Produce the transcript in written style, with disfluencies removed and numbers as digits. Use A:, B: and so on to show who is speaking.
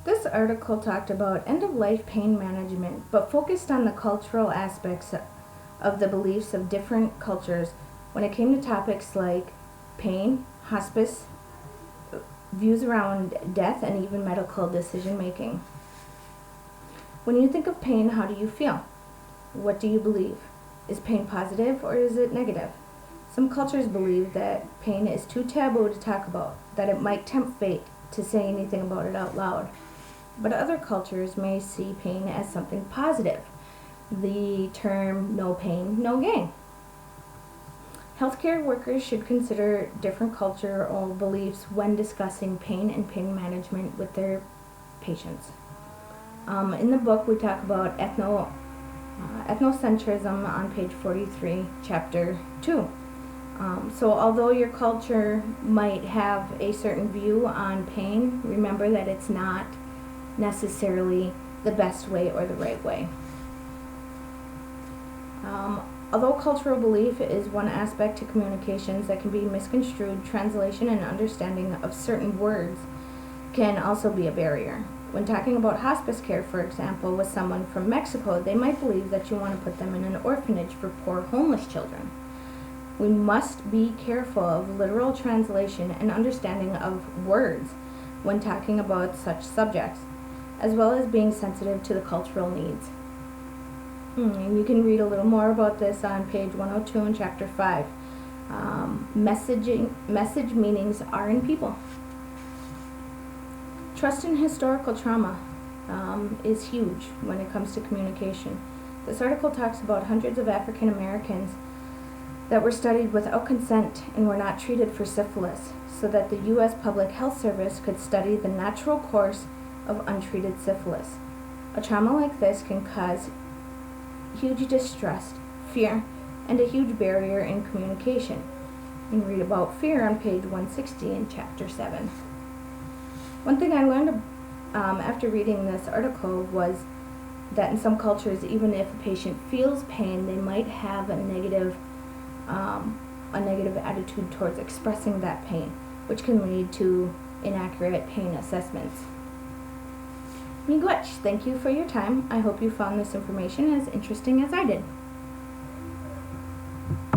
A: This article talked about end-of-life pain management, but focused on the cultural aspects of the beliefs of different cultures when it came to topics like pain, hospice, views around death, and even medical decision making. When you think of pain, how do you feel? What do you believe? Is pain positive or is it negative? Some cultures believe that pain is too taboo to talk about, that it might tempt fate to say anything about it out loud. But other cultures may see pain as something positive. The term no pain, no gain. Healthcare workers should consider different cultural beliefs when discussing pain and pain management with their patients. In the book, we talk about ethnocentrism on page 43, chapter 2. So although your culture might have a certain view on pain, remember that it's not necessarily the best way or the right way. Although cultural belief is one aspect to communications that can be misconstrued, translation and understanding of certain words can also be a barrier. When talking about hospice care, for example, with someone from Mexico, they might believe that you want to put them in an orphanage for poor homeless children. We must be careful of literal translation and understanding of words when talking about such subjects, as well as being sensitive to the cultural needs. And you can read a little more about this on page 102 in chapter 5. Message meanings are in people. Trust in historical trauma is huge when it comes to communication. This article talks about hundreds of African Americans that were studied without consent and were not treated for syphilis, so that the U.S. Public Health Service could study the natural course of untreated syphilis. A trauma like this can cause huge distrust, fear, and a huge barrier in communication. You can read about fear on page 160 in chapter 7. One thing I learned after reading this article was that in some cultures, even if a patient feels pain, they might have a negative attitude towards expressing that pain, which can lead to inaccurate pain assessments. Miigwech, thank you for your time. I hope you found this information as interesting as I did.